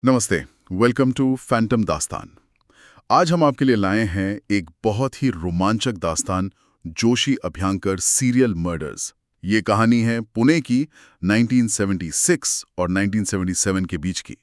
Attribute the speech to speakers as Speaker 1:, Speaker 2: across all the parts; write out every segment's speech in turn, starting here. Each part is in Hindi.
Speaker 1: नमस्ते, वेलकम टू फैंटम दास्तान। आज हम आपके लिए लाए हैं एक बहुत ही रोमांचक दास्तान, जोशी अभ्यंकर सीरियल मर्डर्स। ये कहानी है पुणे की 1976 और 1977 के बीच की।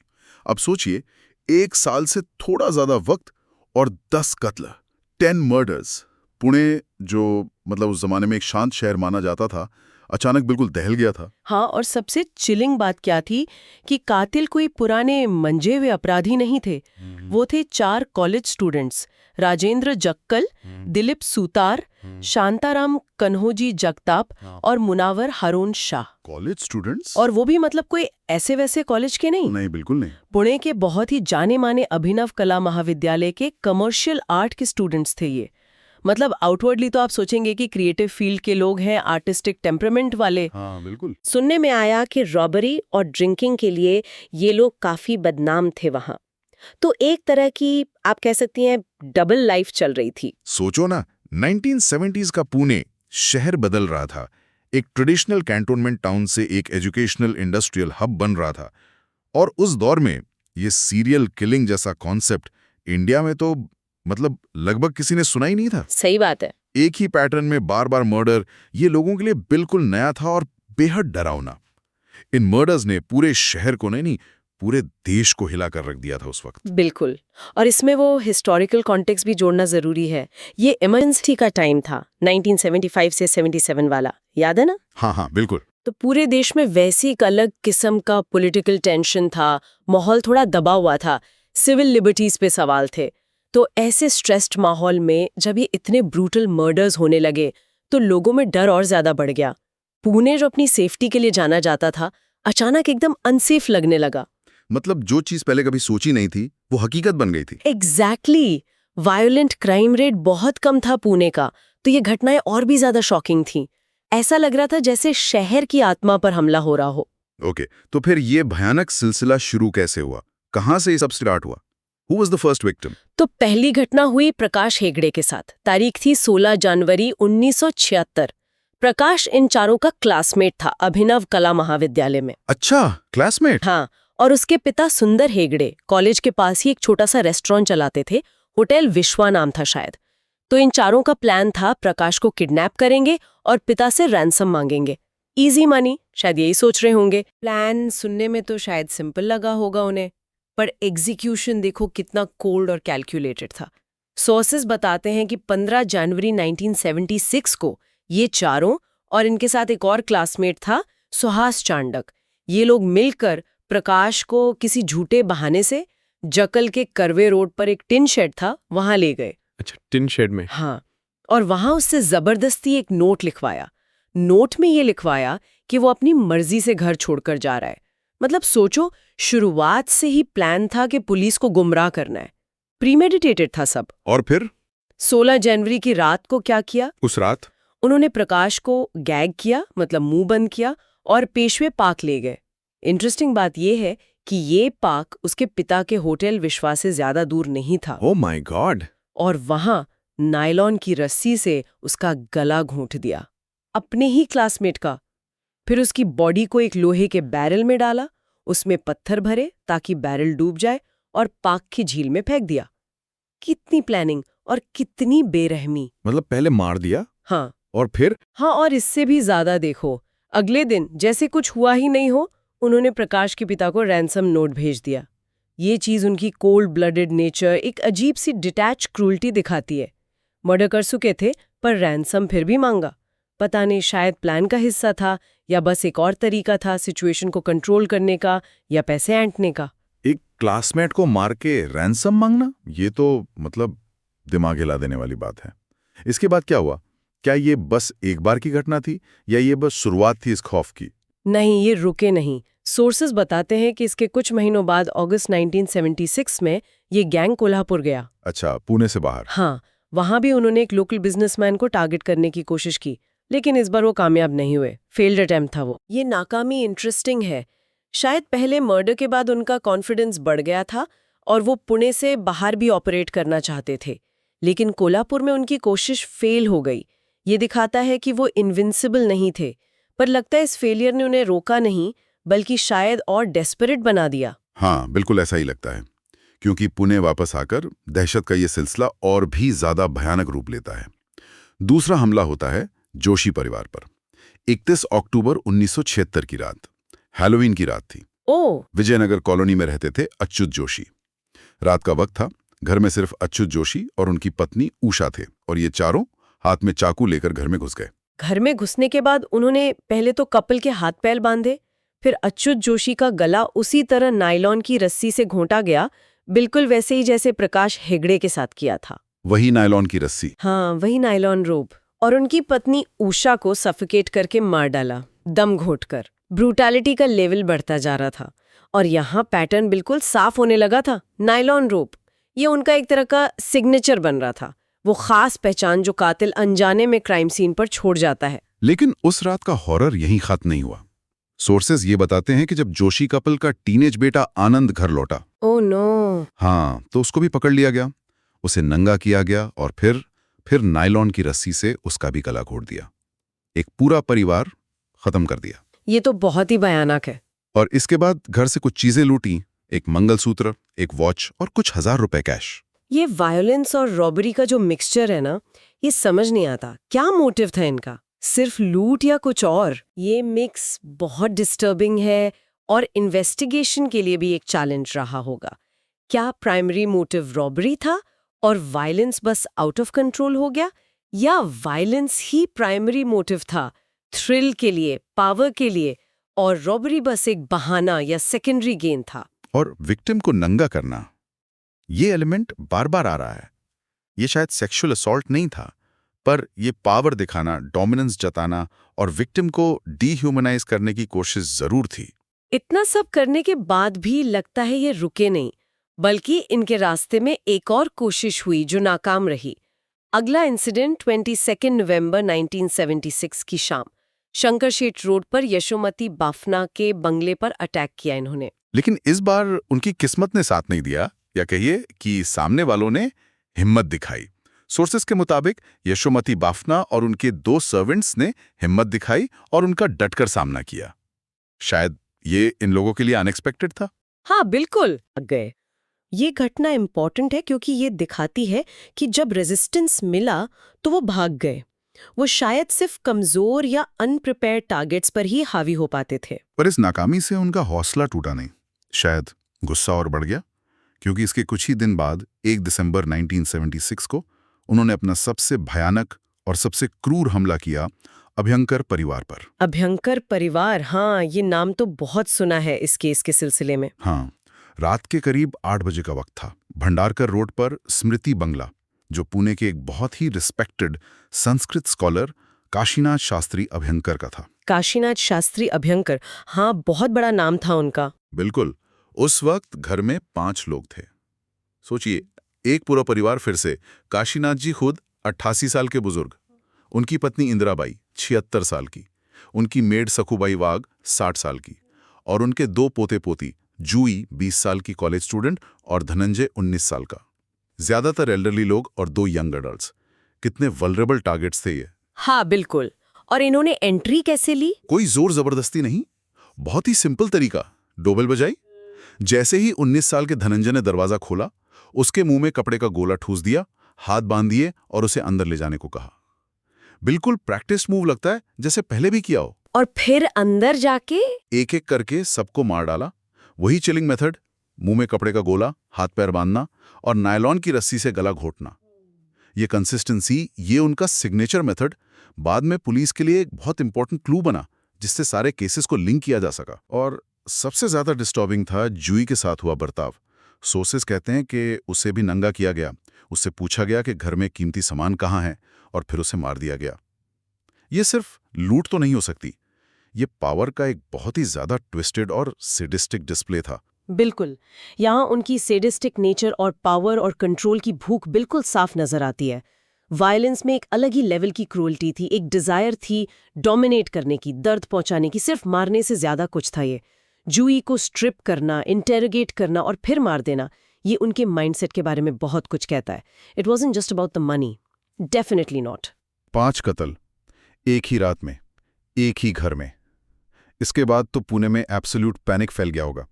Speaker 1: अब सोचिए, एक साल से थोड़ा ज्यादा वक्त और 10 कत्ल, 10 मर्डर्स। पुणे, जो उस जमाने में एक शांत शहर माना जाता था, अचानक बिल्कुल दहल गया था।
Speaker 2: हाँ, और सबसे चिलिंग बात क्या थी कि कातिल कोई पुराने मंजे हुए अपराधी नहीं थे। वो थे 4 कॉलेज स्टूडेंट्स, राजेंद्र जक्कल, दिलीप सूतार, शांताराम कन्होजी जगताप और मुनावर हारून शाह।
Speaker 1: College students?
Speaker 2: और वो भी कोई ऐसे वैसे कॉलेज के नहीं।
Speaker 1: नहीं, बिल्कुल नहीं।
Speaker 2: पुणे के बहुत ही जाने माने अभिनव कला महाविद्यालय के कमर्शियल आर्ट के स्टूडेंट्स थे ये। आउटवर्डली तो आप सोचेंगे कि क्रिएटिव फील्ड के लोग हैं, आर्टिस्टिक टेम्परामेंट वाले।
Speaker 1: हाँ, बिल्कुल।
Speaker 3: सुनने में आया कि रॉबरी और ड्रिंकिंग के लिए ये लोग काफी बदनाम थे वहां। तो एक तरह की आप कह सकती हैं डबल लाइफ चल रही थी।
Speaker 4: सोचो ना, 1970s का पुणे शहर बदल रहा था। एक ट्रेडिशनल कैंटोनमेंट टाउन से एक एजुकेशनल इंडस्ट्रियल हब बन रहा था। और उस दौर में ये सीरियल किलिंग जैसा कॉन्सेप्ट इंडिया में तो लगभग किसी ने सुना ही नहीं था।
Speaker 3: सही बात है।
Speaker 4: एक ही पैटर्न में बार बार मर्डर, ये लोगों के लिए बिल्कुल नया था और बेहद डरावना। इन मर्डर्स ने पूरे शहर को नहीं, पूरे देश को हिला कर रख दिया था उस वक्त।
Speaker 3: बिल्कुल। और इसमें वो हिस्टोरिकल कॉन्टेक्स्ट भी जोड़ना जरूरी है। ये इमरजेंसी का टाइम था, 1975 से 77 वाला, याद है ना?
Speaker 4: हाँ, बिल्कुल।
Speaker 3: तो पूरे देश में वैसी एक अलग किस्म का पॉलिटिकल टेंशन था, माहौल थोड़ा दबा हुआ था, सिविल लिबर्टीज पे सवाल थे। तो ऐसे स्ट्रेस्ड माहौल में जब ये इतने ब्रूटल मर्डर्स होने लगे तो लोगों में डर और ज्यादा बढ़ गया। पुणे जो अपनी सेफ्टी के लिए जाना जाता था, अचानक एकदम अनसेफ लगने लगा।
Speaker 1: जो चीज पहले कभी सोची नहीं थी, वो हकीकत बन गई थी।
Speaker 3: एग्जैक्टली। वायलेंट क्राइम रेट बहुत कम था पुणे का, तो ये घटनाएं और भी ज्यादा शॉकिंग थी। ऐसा लग रहा था जैसे शहर की आत्मा पर हमला हो रहा हो।
Speaker 1: ओके, तो फिर ये भयानक सिलसिला शुरू कैसे हुआ? कहाँ से ये सब स्टार्ट हुआ? Who was the first victim?
Speaker 3: तो पहली घटना हुई प्रकाश हेगड़े के साथ। तारीख थी 16 जनवरी 1976। प्रकाश इन चारों का क्लासमेट था अभिनव कला महाविद्यालय में।
Speaker 1: अच्छा, क्लासमेट?
Speaker 3: हाँ, और उसके पिता सुंदर हेगड़े कॉलेज के पास ही एक छोटा सा रेस्टोरेंट चलाते थे, होटल विश्वा नाम था शायद। तो इन चारों का प्लान था, प्रकाश को किडनैप करेंगे और पिता से रैंसम मांगेंगे। इजी मनी, शायद यही सोच रहे होंगे।
Speaker 2: प्लान सुनने में तो शायद सिंपल लगा होगा उन्हें, पर एग्जीक्यूशन देखो कितना कोल्ड और कैलकुलेटेड था। सोर्सेज बताते हैं कि 15 जनवरी 1976 को ये चारों और इनके साथ एक और क्लासमेट था, सुहास चांडक, ये लोग मिलकर प्रकाश को किसी झूठे बहाने से जकल के करवे रोड पर एक टिन शेड था, वहां ले गए।
Speaker 5: अच्छा, टिन शेड में?
Speaker 2: हाँ, और वहां उससे जबरदस्ती एक नोट लिखवाया। नोट में ये लिखवाया कि वो अपनी मर्जी से घर छोड़कर जा रहा है। सोचो, शुरुआत से ही प्लान था कि पुलिस को गुमराह करना है। प्रीमेडिटेटेड था सब।
Speaker 4: और फिर
Speaker 2: 16 जनवरी की रात को क्या किया?
Speaker 4: उस रात
Speaker 2: उन्होंने प्रकाश को गैग किया, मुंह बंद किया और पेशवे पार्क ले गए। इंटरेस्टिंग बात यह है कि ये पार्क उसके पिता के होटल विश्वा से ज्यादा दूर नहीं था।
Speaker 4: Oh my God!
Speaker 2: और वहां नायलॉन की रस्सी से उसका गला घोंट दिया, अपने ही क्लासमेट का। फिर उसकी बॉडी को एक लोहे के बैरल में डाला, उसमें पत्थर भरे ताकि बैरल डूब जाए और पार्क की झील में फेंक दिया। कितनी प्लानिंग और कितनी बेरहमी।
Speaker 4: पहले मार दिया?
Speaker 2: हाँ।
Speaker 4: और फिर?
Speaker 2: हाँ, और इससे भी ज्यादा देखो, अगले दिन जैसे कुछ हुआ ही नहीं हो, उन्होंने प्रकाश के पिता को रैंसम नोट भेज दिया। ये चीज उनकी कोल्ड ब्लडेड नेचर, एक अजीब सी डिटैच क्रूल्टी दिखाती है। मर्डर कर चुके थे पर रैंसम फिर भी मांगा। पता नहीं, शायद प्लान का हिस्सा था या बस एक और तरीका था सिचुएशन को कंट्रोल करने का या पैसे ऐंठने का।
Speaker 4: एक क्लासमेट को मार के रैंसम मांगना, ये तो दिमाग हिला देने वाली बात है। इसके बाद क्या हुआ? क्या ये बस एक बार की घटना थी या ये बस शुरुआत थी इस खौफ की?
Speaker 2: नहीं, ये रुके नहीं। सोर्सेज बताते हैं कि इसके कुछ महीनों बाद अगस्त 1976 में ये गैंग कोल्हापुर गया।
Speaker 4: अच्छा, पुणे से बाहर?
Speaker 2: हाँ, वहां भी उन्होंने एक लोकल बिजनेसमैन को टारगेट करने की कोशिश की, लेकिन इस बार वो कामयाब नहीं हुए। फेल्ड अटेम्प्ट था वो। ये नाकामी इंटरेस्टिंग है। शायद पहले मर्डर के बाद उनका कॉन्फिडेंस बढ़ गया था और वो पुणे से बाहर भी ऑपरेट करना चाहते थे, लेकिन कोल्हापुर में उनकी कोशिश फेल हो गई। ये दिखाता है कि वो इनविंसिबल नहीं थे, पर लगता है इस फेलियर ने उन्हें रोका नहीं बल्कि शायद और डेस्परेट बना दिया।
Speaker 1: हाँ, बिल्कुल ऐसा ही लगता है, क्योंकि पुणे वापस आकर दहशत का ये सिलसिला और भी ज्यादा भयानक रूप लेता है। दूसरा हमला होता है जोशी परिवार पर। 31 अक्टूबर 1976 की रात, हैलोवीन की रात थी।
Speaker 3: ओह,
Speaker 1: विजयनगर कॉलोनी में रहते थे अच्युत जोशी। रात का वक्त था, घर में सिर्फ अच्युत जोशी और उनकी पत्नी उषा थे, और ये चारों हाथ में चाकू लेकर घर में घुस गए।
Speaker 3: घर में घुसने के बाद उन्होंने पहले तो कपल के हाथ पैर बांधे, फिर अच्युत जोशी का गला उसी तरह नायलॉन की रस्सी से घोंटा गया, बिल्कुल वैसे ही जैसे प्रकाश हेगड़े के साथ किया था।
Speaker 1: वही नायलॉन की रस्सी।
Speaker 3: हाँ, वही नायलॉन रोप। और उनकी पत्नी उषा को सफोकेट करके मार डाला, दम घोटकर। ब्रूटैलिटी का लेवल बढ़ता जा रहा था, और यहाँ पैटर्न बिल्कुल साफ होने लगा था। नायलॉन रोप, ये उनका एक तरह का सिग्नेचर बन रहा था, वो खास पहचान जो कातिल अनजाने में क्राइम सीन पर छोड़ जाता है।
Speaker 1: लेकिन उस रात का हॉरर यहीं खत्म नहीं हुआ। सोर्सेज ये बताते हैं कि जब जोशी कपल का टीनेज बेटा आनंद घर लौटा,
Speaker 3: ओह नो।
Speaker 1: हाँ, तो उसको भी पकड़ लिया गया, उसे नंगा किया गया और फिर नायलॉन की रस्सी से उसका भी गला घोट दिया। एक पूरा परिवार खत्म कर दिया।
Speaker 3: ये तो बहुत ही भयानक है।
Speaker 1: और इसके बाद घर से कुछ चीजें लूटी, एक मंगलसूत्र, एक वॉच और कुछ ₹1000 कैश।
Speaker 3: ये वायलेंस और रॉबरी का जो मिक्सचर है ना, ये समझ नहीं आता क्या मोटिव था इनका, सिर्फ लूट या कुछ और। ये मिक्स बहुत डिस्टर्बिंग है और इन्वेस्टिगेशन के लिए भी एक चैलेंज रहा होगा। क्या प्राइमरी मोटिव रॉबरी था और वायलेंस बस आउट ऑफ कंट्रोल हो गया, या वायलेंस ही प्राइमरी मोटिव था, थ्रिल के लिए, पावर के लिए, और रॉबरी बस एक बहाना या सेकेंडरी गेन था।
Speaker 1: और विक्टिम को नंगा करना, ये एलिमेंट बार बार आ रहा है। ये शायद सेक्सुअल असॉल्ट नहीं था, पर ये पावर दिखाना, डोमिनेंस जताना और विक्टिम को डीह्यूमनाइज करने की कोशिश जरूर थी।
Speaker 3: इतना सब करने के बाद भी लगता है ये रुके नहीं, बल्कि इनके रास्ते में एक और कोशिश हुई जो नाकाम रही। अगला इंसिडेंट 22 नवंबर 1976 की शाम, शंकर शेठ रोड पर यशोमती बाफना के बंगले पर अटैक किया इन्होंने।
Speaker 1: लेकिन इस बार उनकी किस्मत ने साथ नहीं दिया, या कहिए कि सामने वालों ने हिम्मत दिखाई। सोर्सेस के मुताबिक यशोमती बाफना और उनके 2 सर्वेंट्स ने हिम्मत दिखाई और उनका डटकर सामना किया। शायद ये इन लोगों के लिए अनएक्सपेक्टेड था।
Speaker 3: हाँ, बिल्कुल गए। ये घटना इंपॉर्टेंट है क्योंकि ये दिखाती है कि जब रेजिस्टेंस मिला तो वो भाग गए। वो शायद सिर्फ कमजोर या अनप्रिपेयर्ड टारगेट्स पर ही हावी हो पाते थे।
Speaker 1: पर इस नाकामी से उनका हौसला टूटा नहीं, शायद गुस्सा और बढ़ गया, क्योंकि इसके कुछ ही दिन बाद 1 दिसंबर 1976 को उन्होंने अपना सबसे भयानक और सबसे क्रूर हमला किया अभ्यंकर परिवार पर।
Speaker 3: अभ्यंकर परिवार, हाँ, ये नाम तो बहुत सुना है इस केस के सिलसिले में।
Speaker 1: हाँ, रात के करीब 8 बजे का वक्त था। भंडारकर रोड पर स्मृति बंगला, जो पुणे के एक बहुत ही रिस्पेक्टेड संस्कृत स्कॉलर काशीनाथ शास्त्री अभ्यंकर का था।
Speaker 3: काशीनाथ शास्त्री अभ्यंकर, हाँ, बहुत बड़ा नाम था उनका।
Speaker 1: बिल्कुल। उस वक्त घर में 5 लोग थे। सोचिए, एक पूरा परिवार। फिर से काशीनाथ जी खुद 88 साल के बुजुर्ग, उनकी पत्नी इंदिराबाई 76 साल की, उनकी मेड सखुबाई वाघ 60 साल की, और उनके 2 पोते पोती, जूई 20 साल की कॉलेज स्टूडेंट और धनंजय 19 साल का। ज्यादातर एल्डरली लोग और 2 यंग एडल्ट्स। कितने वल्नरेबल टारगेट्स थे ये।
Speaker 3: हाँ, बिल्कुल। और इन्होंने एंट्री कैसे ली?
Speaker 1: कोई जोर जबरदस्ती नहीं, बहुत ही सिंपल तरीका। डोबल बजाई। जैसे ही 19 साल के धनंजय ने दरवाजा खोला, उसके मुंह में कपड़े का गोला ठूस दिया, हाथ बांध दिए और उसे अंदर ले जाने को कहा। बिल्कुल प्रैक्टिस मूव लगता है, जैसे पहले भी किया हो।
Speaker 3: और फिर अंदर जाके
Speaker 1: एक एक करके सबको मार डाला। वही चिलिंग मेथड, मुंह में कपड़े का गोला, हाथ पैर बांधना और नायलॉन की रस्सी से गला घोटना। ये कंसिस्टेंसी, ये उनका सिग्नेचर मेथड बाद में पुलिस के लिए एक बहुत इंपॉर्टेंट क्लू बना, जिससे सारे केसेस को लिंक किया जा सका। और सबसे ज्यादा डिस्टर्बिंग था जूई के साथ हुआ बर्ताव। सोर्सेस कहते हैं कि उसे भी नंगा किया गया, उससे पूछा गया कि घर में कीमती सामान कहाँ है, और फिर उसे मार दिया गया। ये सिर्फ लूट तो नहीं हो सकती, ये पावर का एक बहुत ही ज्यादा ट्विस्टेड और सैडिस्टिक डिस्प्ले था।
Speaker 3: बिल्कुल, यहाँ उनकी सैडिस्टिक नेचर और पावर और कंट्रोल की भूख बिल्कुल साफ नजर आती है। वायलेंस में एक अलग ही लेवल की क्रूरल्टी थी, एक डिजायर थी डोमिनेट करने की, दर्द पहुंचाने की। सिर्फ मारने से ज्यादा कुछ था ये। जूई को स्ट्रिप करना, इंटेरोगेट करना और फिर मार देना, ये उनके माइंडसेट के बारे में बहुत कुछ कहता है। It wasn't just about the money, definitely not.
Speaker 1: 5 कत्ल एक ही रात में, एक ही घर में। इसके बाद तो पुणे में एब्सोल्यूट पैनिक फैल गया होगा।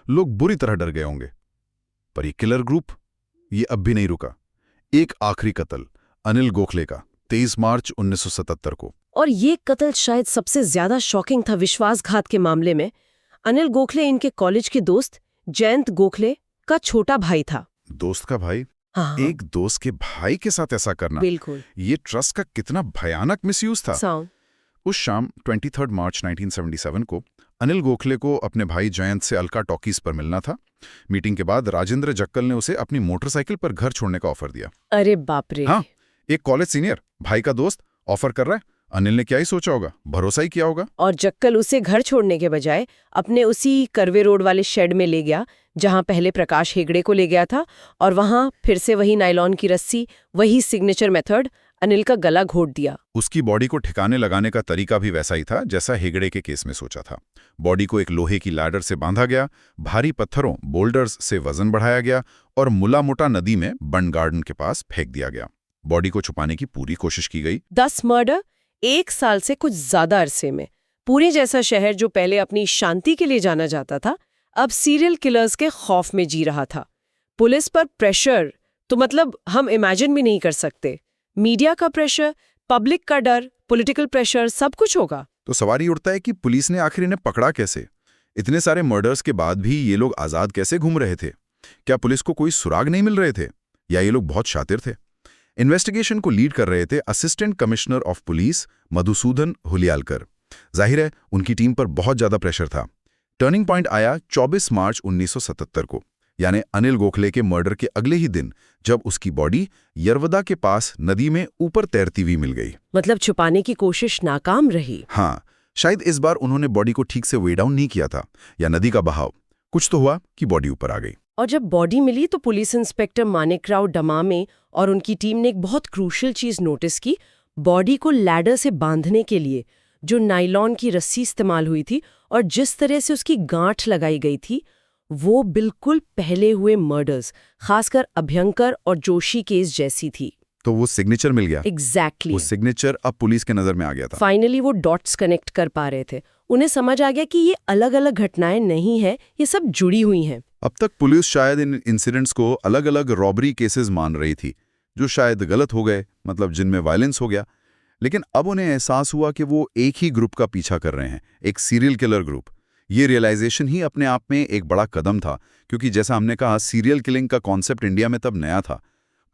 Speaker 4: लोग बुरी तरह डर गए होंगे। पर ये किलर ग्रुप, ये अब भी नहीं रुका। एक आखिरी कत्ल, अनिल गोखले का, 23 मार्च 1977 को।
Speaker 3: और ये कत्ल शायद सबसे ज्यादा शॉकिंग था विश्वासघात के मामले में। अनिल गोखले इनके कॉलेज के दोस्त जयंत गोखले का छोटा भाई था।
Speaker 4: दोस्त का भाई?
Speaker 3: हाँ,
Speaker 4: एक दोस्त के भाई के साथ ऐसा करना,
Speaker 3: बिल्कुल।
Speaker 4: ये ट्रस्ट का कितना भयानक मिसयूज था।
Speaker 3: साउंड।
Speaker 4: उस शाम 23 मार्च 1977 को अनिल गोखले को अपने भाई जयंत से अलका टॉकीज पर मिलना था। मीटिंग के बाद राजेंद्र जक्कल ने उसे अपनी मोटरसाइकिल पर घर छोड़ने का ऑफर दिया।
Speaker 3: अरे बाप रे।
Speaker 4: हाँ, एक कॉलेज सीनियर भाई का दोस्त ऑफर कर रहा है। अनिल ने क्या ही सोचा होगा, भरोसा ही किया होगा।
Speaker 3: और जक्कल उसे घर छोड़ने के बजाय अपने उसी करवे रोड वाले शेड में ले गया जहां पहले प्रकाश हेगड़े को ले गया था, और वहां फिर से वही नायलॉन की रस्सी, वही सिग्नेचर मेथड, अनिल का गला घोट दिया।
Speaker 4: उसकी बॉडी को ठिकाने लगाने का तरीका भी वैसा ही था जैसा हेगड़े के केस में सोचा था। बॉडी को एक लोहे की लैडर से बांधा गया, भारी पत्थरों बोल्डर्स से वजन बढ़ाया गया और मुला मोटा नदी में बन गार्डन के पास फेंक दिया गया। बॉडी को छुपाने की पूरी कोशिश की गई।
Speaker 3: 10 मर्डर 1 साल से कुछ ज्यादा अरसे में। पुणे जैसा शहर जो पहले अपनी शांति के लिए जाना जाता था, अब सीरियल किलर्स के खौफ में जी रहा था। पुलिस पर प्रेशर तो मतलब हम इमेजिन भी नहीं कर सकते। मीडिया का प्रेशर, पब्लिक का डर, पॉलिटिकल प्रेशर, सब कुछ होगा।
Speaker 4: तो सवाल ही उठता है कि पुलिस ने आखिर इन्हें पकड़ा कैसे? इतने सारे मर्डर्स के बाद भी ये लोग आजाद कैसे घूम रहे थे? क्या पुलिस को कोई सुराग नहीं मिल रहे थे, या ये लोग बहुत शातिर थे? इन्वेस्टिगेशन को लीड कर रहे थे assistant commissioner of police Madhusudan Huliyalkar. जाहिर है उनकी टीम पर बहुत ज्यादा प्रेशर था। टर्निंग पॉइंट आया 24 मार्च 1977 को, यानी अनिल गोखले के मर्डर के अगले ही दिन, जब उसकी बॉडी यरवदा के पास नदी में ऊपर तैरती हुई मिल गई।
Speaker 3: मतलब छुपाने की कोशिश नाकाम रही।
Speaker 4: हाँ, शायद इस बार उन्होंने बॉडी को ठीक से वे डाउन नहीं किया था, या नदी का बहाव कुछ तो हुआ कि बॉडी ऊपर आ गई।
Speaker 3: और जब बॉडी मिली तो पुलिस इंस्पेक्टर मानेकराव डमामे और उनकी टीम ने एक बहुत क्रूशियल चीज नोटिस की। बॉडी को लैडर से बांधने के लिए जो नायलॉन की रस्सी इस्तेमाल हुई थी और जिस तरह से उसकी गांठ लगाई गई थी, वो बिल्कुल पहले हुए मर्डर्स, खासकर अभ्यंकर और जोशी केस जैसी थी।
Speaker 4: तो वो सिग्नेचर मिल गया।
Speaker 3: एग्जैक्टली।
Speaker 4: वो सिग्नेचर अब पुलिस के नजर में आ गया था।
Speaker 3: फाइनली वो डॉट्स कनेक्ट कर पा रहे थे। उन्हें समझ आ गया कि ये अलग अलग घटनाएं नहीं है, ये सब जुड़ी हुई हैं।
Speaker 4: अब तक पुलिस शायद इन इंसिडेंट्स को अलग अलग रॉबरी केसेस मान रही थी, जो शायद गलत हो गए, मतलब जिनमें वायलेंस हो गया। लेकिन अब उन्हें एहसास हुआ कि वो एक ही ग्रुप का पीछा कर रहे हैं, एक सीरियल किलर ग्रुप। ये रियलाइजेशन ही अपने आप में एक बड़ा कदम था, क्योंकि जैसा हमने कहा, सीरियल किलिंग का कॉन्सेप्ट इंडिया में तब नया था।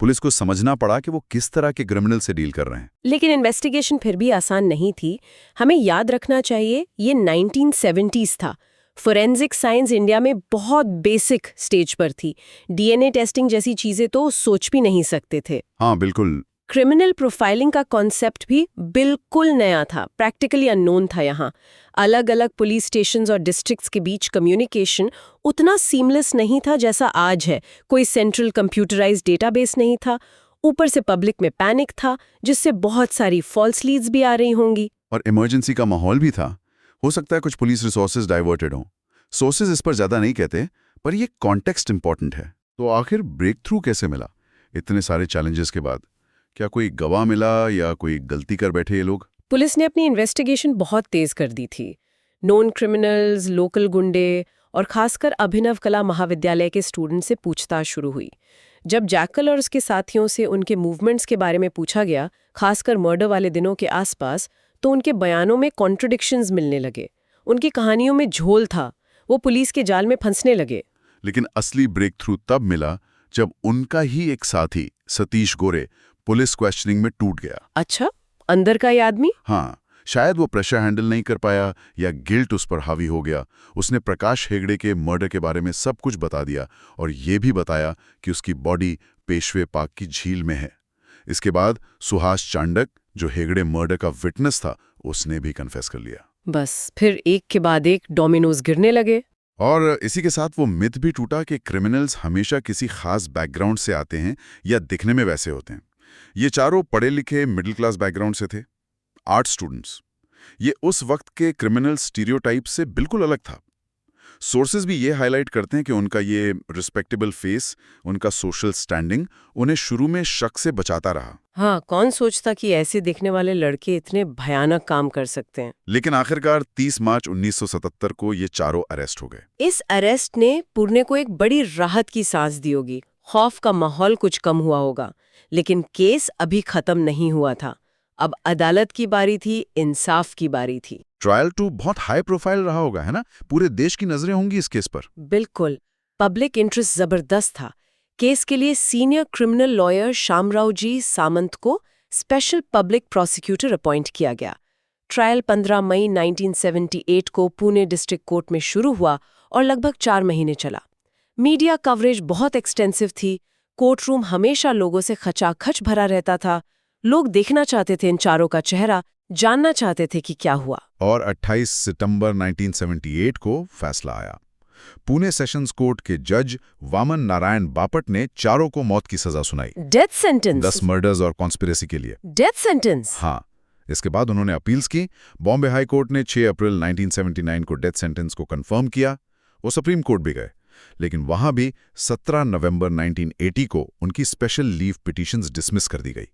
Speaker 4: पुलिस को समझना पड़ा कि वो किस तरह के क्रिमिनल से डील कर रहे हैं।
Speaker 3: लेकिन इन्वेस्टिगेशन फिर भी आसान नहीं थी। हमें याद रखना चाहिए ये 1970s था। फोरेंसिक साइंस इंडिया में बहुत बेसिक स्टेज पर थी। डीएनए टेस्टिंग जैसी चीजें तो सोच भी नहीं सकते थे।
Speaker 4: हाँ बिल्कुल।
Speaker 3: क्रिमिनल प्रोफाइलिंग का कॉन्सेप्ट भी बिल्कुल नया था, प्रैक्टिकली अननोन था यहाँ। अलग अलग पुलिस स्टेशंस और डिस्ट्रिक्ट्स के बीच कम्युनिकेशन उतना सीमलेस नहीं था जैसा आज है। कोई सेंट्रल कंप्यूटराइज्ड डेटाबेस नहीं था। ऊपर से पब्लिक में पैनिक था, जिससे बहुत सारी फॉल्स लीड्स भी आ रही होंगी।
Speaker 1: और इमरजेंसी का माहौल भी था। हो सकता है कुछ पुलिस रिसोर्सेज डाइवर्टेड हों। सोर्सेज इस पर ज्यादा नहीं कहते, पर ये कॉन्टेक्स्ट इंपॉर्टेंट है। तो आखिर ब्रेक थ्रू कैसे मिला इतने सारे चैलेंजेस के बाद? क्या कोई गवाह मिला या कोई गलती कर बैठे ये लोग?
Speaker 3: पुलिस ने अपनी इन्वेस्टिगेशन बहुत तेज कर दी थी। नोन क्रिमिनल्स, लोकल गुंडे और खासकर अभिनव कला महाविद्यालय के स्टूडेंट से पूछताछ शुरू हुई। जब जैकल और उसके साथियों से उनके मूवमेंट्स के बारे में पूछा गया, खासकर मर्डर वाले दिनों के आसपास, तो उनके बयानों में कॉन्ट्रडिक्शंस मिलने लगे। उनकी कहानियों में झोल था। वो पुलिस के जाल में फंसने लगे।
Speaker 1: लेकिन असली ब्रेक थ्रू तब मिला जब उनका ही एक साथी सतीश गोरे पुलिस क्वेश्चनिंग में टूट गया।
Speaker 3: अच्छा, अंदर का ये आदमी?
Speaker 1: हाँ, शायद वो प्रेशर हैंडल नहीं कर पाया या गिल्ट उस पर हावी हो गया। उसने प्रकाश हेगड़े के मर्डर के बारे में सब कुछ बता दिया और ये भी बताया कि उसकी बॉडी पेशवे पाक की झील में है। इसके बाद सुहास चांडक, जो हेगड़े मर्डर का विटनेस था, उसने भी कन्फेस कर लिया।
Speaker 3: बस फिर एक के बाद एक डोमिनोज गिरने लगे।
Speaker 1: और इसी के साथ वो मिथ भी टूटा कि क्रिमिनल्स हमेशा किसी खास बैकग्राउंड से आते हैं या दिखने में वैसे होते हैं। ये चारों पढ़े लिखे मिडिल क्लास बैकग्राउंड से थे, आर्ट स्टूडेंट्स। ये उस वक्त के क्रिमिनल स्टीरियोटाइप से बिल्कुल अलग था। सोर्सेज भी ये हाईलाइट करते हैं कि उनका ये रिस्पेक्टेबल फेस, उनका सोशल स्टैंडिंग उन्हें शुरू में शक से बचाता रहा।
Speaker 3: हाँ, कौन सोचता कि ऐसे दिखने वाले लड़के इतने भयानक काम कर सकते हैं।
Speaker 1: लेकिन आखिरकार 30 मार्च 1977 को ये चारों अरेस्ट हो गए।
Speaker 3: इस अरेस्ट ने पुणे को एक बड़ी राहत की सांस दी होगी। खौफ का माहौल कुछ कम हुआ होगा, लेकिन केस अभी खत्म नहीं हुआ था। अब अदालत की बारी थी, इंसाफ की बारी थी।
Speaker 1: ट्रायल 2 बहुत हाई प्रोफाइल रहा होगा, है ना? पूरे देश की नजरें होंगी इस केस पर।
Speaker 3: बिल्कुल, पब्लिक इंटरेस्ट जबरदस्त था। केस के लिए सीनियर क्रिमिनल लॉयर शामराव जी सामंत को स्पेशल पब्लिक प्रोसिक्यूटर अपॉइंट किया गया। ट्रायल 15 मई 1978 को पुणे डिस्ट्रिक्ट कोर्ट में शुरू हुआ और लगभग 4 महीने चला। मीडिया कवरेज बहुत एक्सटेंसिव थी। कोर्ट रूम हमेशा लोगों से खचाखच भरा रहता था। लोग देखना चाहते थे इन चारों का चेहरा, जानना चाहते थे कि क्या हुआ।
Speaker 1: और 28 सितंबर 1978 को फैसला आया। पुणे सेशंस कोर्ट के जज वामन नारायण बापट ने चारों को मौत की सजा सुनाई।
Speaker 3: Death sentence?
Speaker 1: 10 मर्डर्स और कॉन्स्पिरेसी के लिए।
Speaker 3: Death sentence?
Speaker 1: हाँ। इसके बाद उन्होंने अपील्स की। बॉम्बे हाई कोर्ट ने 6 अप्रैल 1979 को डेथ सेंटेंस को कंफर्म किया। वो सुप्रीम कोर्ट भी गए, लेकिन वहां भी 17 नवंबर 1980 को उनकी स्पेशल लीव पिटीशंस डिसमिस कर दी गई।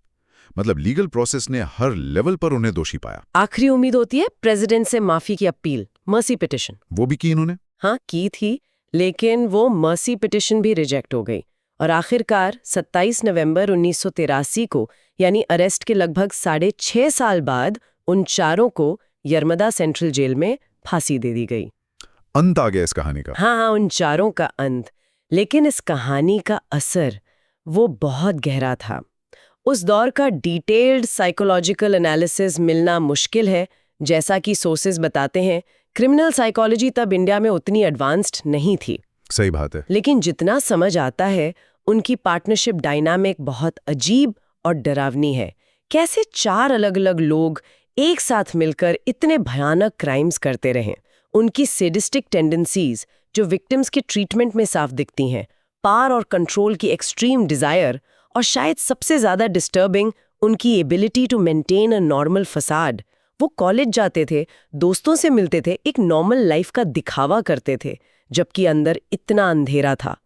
Speaker 1: मतलब लीगल प्रोसेस ने हर लेवल पर उन्हें दोषी पाया।
Speaker 3: आखिरी उम्मीद होती है प्रेसिडेंट से माफी की अपील, मर्सी पिटिशन।
Speaker 1: वो भी की इन्होंने।
Speaker 3: हाँ, की थी, लेकिन वो मर्सी पिटिशन भी रिजेक्ट हो गई और आखिरकार 27 नवंबर 1983 को, यानी अरेस्ट के लगभग 6.5 साल बाद, उन चारों को यरमदा सेंट्रल जेल में फांसी दे दी गई।
Speaker 1: अंत आ गया इस कहानी का।
Speaker 3: हाँ, उन चारों का अंत। लेकिन इस कहानी का असर वो बहुत गहरा था। उस दौर का डिटेल्ड साइकोलॉजिकल एनालिसिस मिलना मुश्किल है। जैसा कि सोर्सेज बताते हैं, क्रिमिनल साइकोलॉजी तब इंडिया में उतनी एडवांस्ड नहीं थी।
Speaker 1: सही बात है।
Speaker 3: लेकिन जितना समझ आता है, उनकी पार्टनरशिप डायनामिक बहुत अजीब और डरावनी है। कैसे 4 अलग-अलग लोग एक साथ मिलकर इतने भयानक क्राइम्स करते रहे। उनकी सैडिस्टिक टेंडेंसीज जो विक्टिम्स के ट्रीटमेंट में साफ दिखती हैं, पावर और कंट्रोल की एक्सट्रीम डिजायर, और शायद सबसे ज्यादा डिस्टर्बिंग उनकी ability to maintain a normal facade. वो कॉलेज जाते थे, दोस्तों से मिलते थे, एक नॉर्मल लाइफ का दिखावा करते थे, जबकि अंदर इतना अंधेरा था।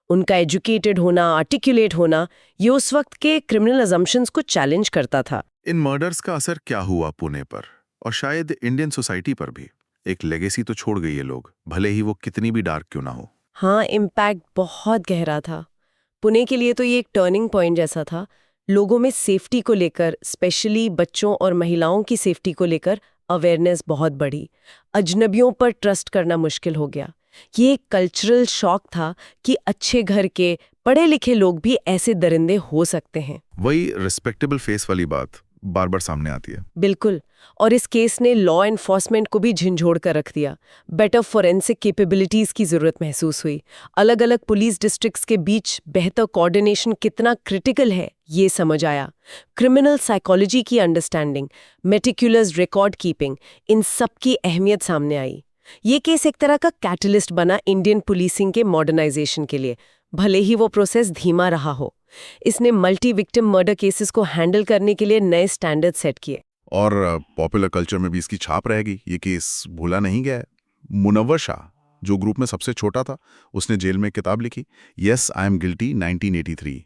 Speaker 3: उनका एजुकेटेड होना, आर्टिकुलेट होना, ये उस वक्त के क्रिमिनल अजम्पशंस को चैलेंज करता था।
Speaker 5: इन मर्डर्स का असर क्या हुआ पुणे पर और शायद इंडियन सोसाइटी पर भी? एक लेगेसी तो छोड़ गई ये लोग, भले ही वो कितनी भी डार्क क्यों ना हो।
Speaker 3: हाँ, इम्पैक्ट बहुत गहरा था। पुणे के लिए तो ये एक टर्निंग पॉइंट जैसा था। लोगों में सेफ्टी को लेकर, स्पेशली बच्चों और महिलाओं की सेफ्टी को लेकर अवेयरनेस बहुत बढ़ी। अजनबियों पर ट्रस्ट करना मुश्किल हो गया। ये एक कल्चरल शॉक था कि अच्छे घर के पढ़े लिखे लोग भी ऐसे दरिंदे हो सकते हैं।
Speaker 5: वही रिस्पेक्टेबल फेस वाली बात बार बार सामने आती है।
Speaker 3: बिल्कुल, और इस केस ने लॉ एनफोर्समेंट को भी झंझोड़ कर रख दिया। बेटर फोरेंसिक कैपेबिलिटीज की जरूरत महसूस हुई। अलग अलग पुलिस डिस्ट्रिक्ट्स के बीच बेहतर कोऑर्डिनेशन कितना क्रिटिकल है, ये समझ आया। क्रिमिनल साइकोलॉजी की अंडरस्टैंडिंग, मेटिकुलस रिकॉर्ड कीपिंग, इन सब की अहमियत सामने आई। ये केस एक तरह का कैटलिस्ट बना इंडियन पुलिसिंग के मॉडर्नाइजेशन के लिए, भले ही वो प्रोसेस धीमा रहा हो। इसने मल्टी विक्टिम मर्डर केसेस को हैंडल करने के लिए नए स्टैंडर्ड सेट किए।
Speaker 1: और पॉपुलर कल्चर में भी इसकी छाप रहेगी। ये केस भूला नहीं गया है। मुनव्वर शाह, जो ग्रुप में सबसे छोटा था, उसने जेल में किताब लिखी, यस आई एम गिल्टी 1983।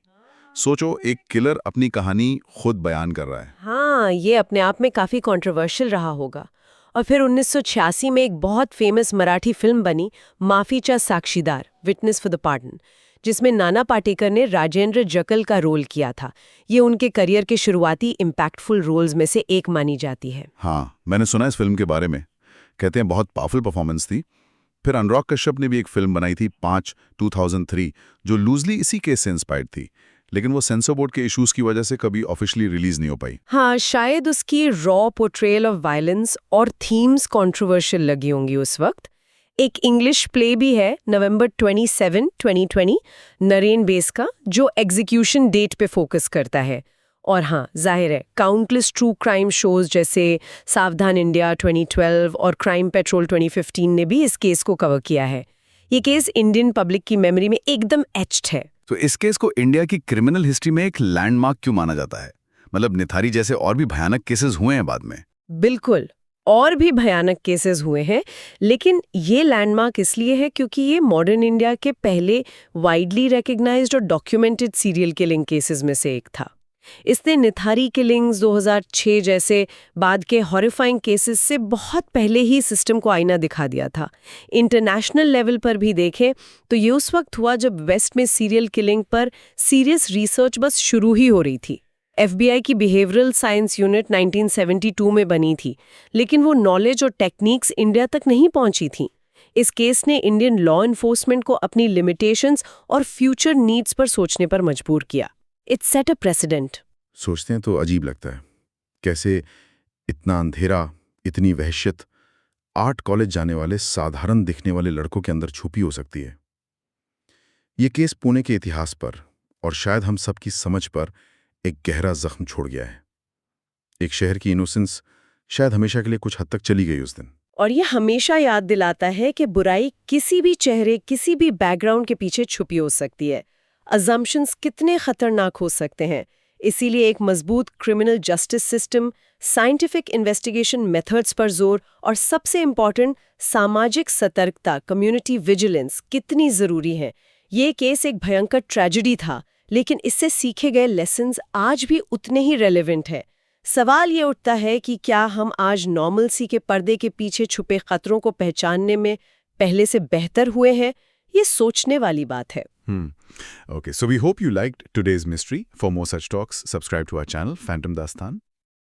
Speaker 1: सोचो, एक किलर अपनी कहानी खुद बयान कर रहा है।
Speaker 3: हाँ, ये अपने आप में काफी कंट्रोवर्शियल रहा होगा। और फिर 1986 में एक बहुत फेमस मराठी फिल्म बनी, माफीचा साक्षीदार, विटनेस फॉर द पार्डन, जिसमें नाना पाटेकर ने राजेंद्र जकल का रोल किया था। ये उनके करियर के शुरुआती इम्पैक्टफुल रोल्स में से एक मानी जाती है।
Speaker 1: हाँ, मैंने सुना इस फिल्म के बारे में। कहते हैं बहुत पावरफुल परफॉर्मेंस थी। फिर अनुराग कश्यप ने भी एक फिल्म बनाई थी 5 2003, जो लूजली इसी केस से इंस्पायर्ड थी, लेकिन वो सेंसर बोर्ड के इश्यूज की वजह से कभी ऑफिशियली रिलीज नहीं हो पाई।
Speaker 3: हाँ, शायद उसकी रॉ पोर्ट्रेयल ऑफ वायलेंस और थीम्स कंट्रोवर्शियल लगी होंगी उस वक्त। एक इंग्लिश प्ले भी है, नवंबर 27, 2020, नरेन बेस का, जो एग्जीक्यूशन डेट पे फोकस करता है। और हाँ, जाहिर है, काउंटलेस ट्रू क्राइम शोज जैसे सावधान इंडिया 2012 और क्राइम पेट्रोल 2015 ने भी इस केस को कवर किया है। ये केस इंडियन पब्लिक की मेमोरी में एकदम एच्ड है।
Speaker 5: तो इस केस को इंडिया की क्रिमिनल हिस्ट्री में एक लैंडमार्क क्यों माना जाता है? मतलब निथारी जैसे और भी भयानक केसेस हुए हैं बाद में।
Speaker 3: बिल्कुल,
Speaker 2: और भी भयानक केसेस हुए हैं, लेकिन ये लैंडमार्क इसलिए है क्योंकि ये मॉडर्न इंडिया के पहले वाइडली रिकॉग्नाइज्ड और डॉक्यूमेंटेड सीरियल किलिंग केसेस में से एक था। इसने निथारी किलिंग्स 2006 जैसे बाद के हॉरिफाइंग केसेस से बहुत पहले ही सिस्टम को आईना दिखा दिया था। इंटरनेशनल लेवल पर भी देखें तो ये उस वक्त हुआ जब वेस्ट में सीरियल किलिंग पर सीरियस रिसर्च बस शुरू ही हो रही थी। FBI की बिहेवियरल साइंस यूनिट 1972 में बनी थी, लेकिन वो नॉलेज और टेक्निक्स इंडिया तक नहीं पहुंची थी। इस केस ने इंडियन लॉ एनफोर्समेंट को अपनी लिमिटेशंस और फ्यूचर नीड्स पर सोचने पर मजबूर किया। It set a president.
Speaker 1: सोचते हैं तो अजीब लगता है, कैसे इतना अंधेरा, इतनी वहशत 8 कॉलेज जाने वाले साधारण दिखने वाले लड़कों के अंदर छुपी हो सकती है। ये केस पुणे के इतिहास पर और शायद हम सबकी समझ पर एक गहरा जख्म छोड़ गया है। एक शहर की इनोसेंस शायद हमेशा के लिए कुछ हद तक चली गई उस दिन।
Speaker 2: और ये हमेशा याद दिलाता है कि बुराई किसी भी चेहरे, किसी भी बैकग्राउंड के पीछे छुपी हो सकती है। अजम्पशंस कितने खतरनाक हो सकते हैं। इसीलिए एक मजबूत criminal justice system, scientific investigation methods पर जोर और सबसे इम्पॉर्टेंट सामाजिक सतर्कता, कम्युनिटी विजिलेंस कितनी जरूरी है। ये केस एक भयंकर ट्रेजेडी था, लेकिन इससे सीखे गए लेसन्स आज भी उतने ही रेलेवेंट है। सवाल ये उठता है कि क्या हम आज नॉर्मलसी के पर्दे के पीछे छुपे खतरों को पहचानने में पहले से बेहतर हुए हैं? ये सोचने वाली बात है।
Speaker 5: Okay, so we hope you liked today's mystery. For more such talks, subscribe to our channel, Phantom Dastan.